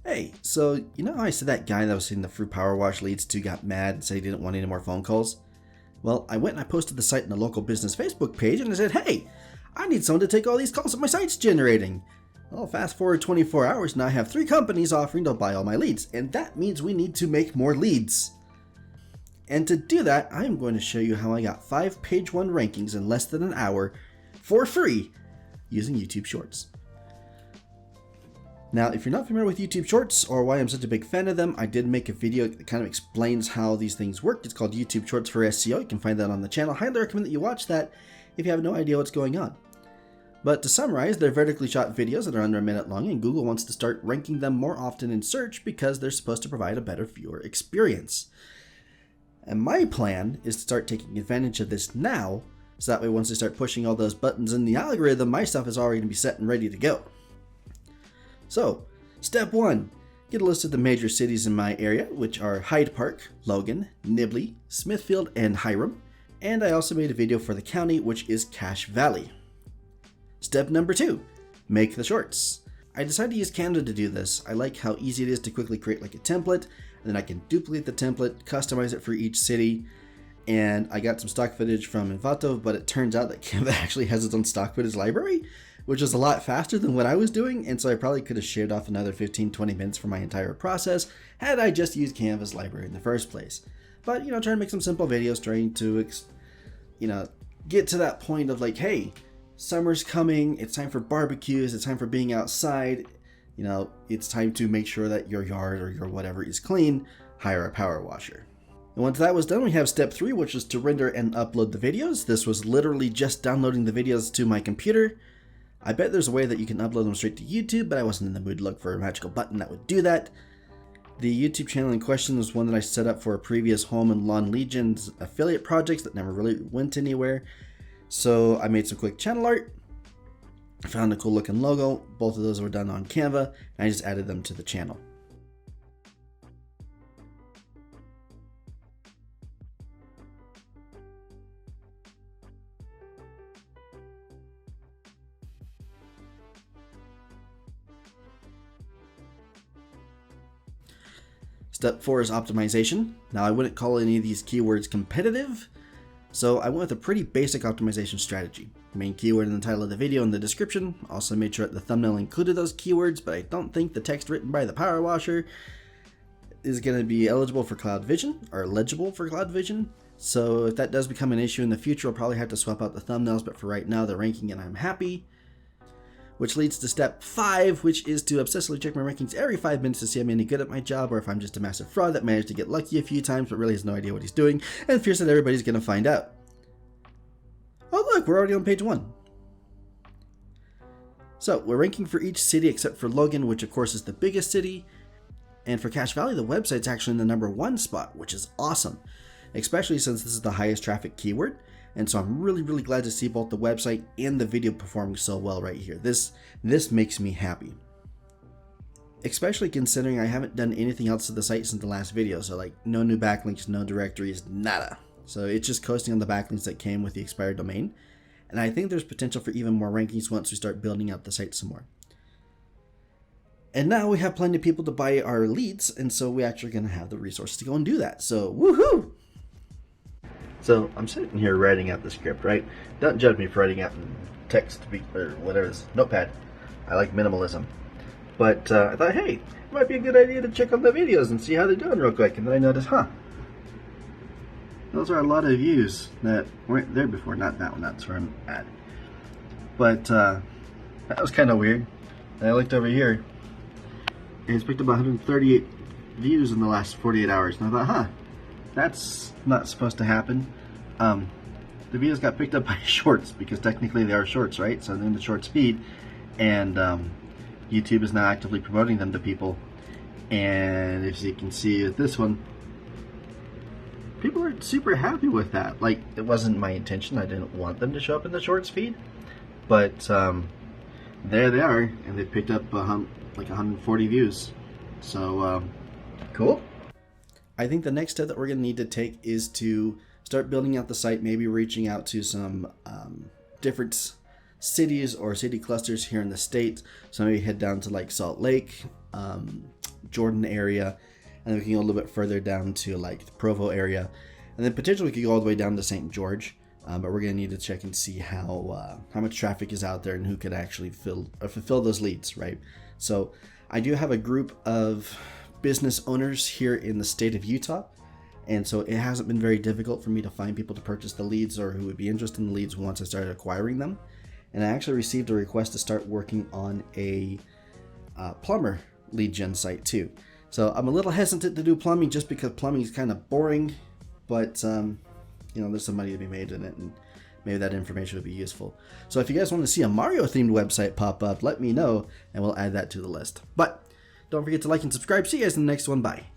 Hey, so you know how I said that guy that was seeing the free power wash leads to got mad and said he didn't want any more phone calls? Well, I went and I posted the site in the local business Facebook page and I said, hey, I need someone to take all these calls that my site's generating. Well, fast forward 24 hours, now I have 3 companies offering to buy all my leads, and that means we need to make more leads. And to do that, I'm going to show you how I got 5 page 1 rankings in less than an hour for free using YouTube Shorts. Now, if you're not familiar with YouTube Shorts or why I'm such a big fan of them, I did make a video that kind of explains how these things work. It's called YouTube Shorts for SEO. You can find that on the channel. Highly recommend that you watch that if you have no idea what's going on. But to summarize, they're vertically shot videos that are under a minute long, and Google wants to start ranking them more often in search because they're supposed to provide a better viewer experience. And my plan is to start taking advantage of this now, so that way once I start pushing all those buttons in the algorithm, my stuff is already going to be set and ready to go. So, step 1, get a list of the major cities in my area, which are Hyde Park, Logan, Nibley, Smithfield, and Hiram. And I also made a video for the county, which is Cache Valley. Step number 2, make the shorts. I decided to use Canva to do this. I like how easy it is to quickly create like a template, and then I can duplicate the template, customize it for each city. And I got some stock footage from Envato, but it turns out that Canva actually has its own stock footage library, which is a lot faster than what I was doing, and so I probably could have shaved off another 15-20 minutes for my entire process had I just used Canva's library in the first place. But, trying to make some simple videos, trying to, get to that point of like, hey, summer's coming, it's time for barbecues, it's time for being outside, it's time to make sure that your yard or your whatever is clean, hire a power washer. And once that was done, we have step 3, which is to render and upload the videos. This was literally just downloading the videos to my computer. I bet there's a way that you can upload them straight to YouTube, but I wasn't in the mood to look for a magical button that would do that. The YouTube channel in question was one that I set up for a previous Home and Lawn Legion's affiliate projects that never really went anywhere. So I made some quick channel art, found a cool looking logo. Both of those were done on Canva, and I just added them to the channel. Step 4 is optimization. Now I wouldn't call any of these keywords competitive, so I went with a pretty basic optimization strategy. Main keyword in the title of the video and the description. Also made sure that the thumbnail included those keywords, but I don't think the text written by the power washer is going to be eligible for Cloud Vision or legible for Cloud Vision. So if that does become an issue in the future, I'll probably have to swap out the thumbnails, but for right now they're ranking and I'm happy. Which leads to step 5, which is to obsessively check my rankings every 5 minutes to see if I'm any good at my job or if I'm just a massive fraud that managed to get lucky a few times but really has no idea what he's doing and fears that everybody's going to find out. Oh look, we're already on page 1. So we're ranking for each city except for Logan, which of course is the biggest city. And for Cache Valley, the website's actually in the number 1 spot, which is awesome, especially since this is the highest traffic keyword. And so I'm really glad to see both the website and the video performing so well right here. This makes me happy. Especially considering I haven't done anything else to the site since the last video. So like no new backlinks, no directories, nada. So it's just coasting on the backlinks that came with the expired domain. And I think there's potential for even more rankings once we start building out the site some more. And now we have plenty of people to buy our leads, and so we're actually going to have the resources to go and do that. So woohoo! So I'm sitting here writing out the script, right? Don't judge me for writing out in text or whatever it is, notepad. I like minimalism. But I thought, hey, it might be a good idea to check on the videos and see how they're doing real quick. And then I noticed, those are a lot of views that weren't there before. Not that one, that's where I'm at. But that was kind of weird. And I looked over here, and it's picked up 138 views in the last 48 hours. And I thought, that's not supposed to happen. The videos got picked up by shorts because technically they are shorts, right? So they're in the shorts feed, and YouTube is now actively promoting them to people. And as you can see with this one, people are super happy with that. Like, it wasn't my intention. I didn't want them to show up in the shorts feed, but there they are, and they picked up like 140 views. So cool. I think the next step that we're going to need to take is to start building out the site, maybe reaching out to some different cities or city clusters here in the States. So maybe head down to like Salt Lake, Jordan area, and then we can go a little bit further down to like the Provo area, and then potentially we could go all the way down to St. George. But we're gonna need to check and see how much traffic is out there and who could actually fulfill those leads, right? So I do have a group of business owners here in the state of Utah, and so it hasn't been very difficult for me to find people to purchase the leads or who would be interested in the leads once I started acquiring them. And I actually received a request to start working on a plumber lead gen site too. So I'm a little hesitant to do plumbing just because plumbing is kind of boring, but there's some money to be made in it, and maybe that information would be useful. So if you guys want to see a Mario themed website pop up, let me know and we'll add that to the list. But don't forget to like and subscribe. See you guys in the next one. Bye.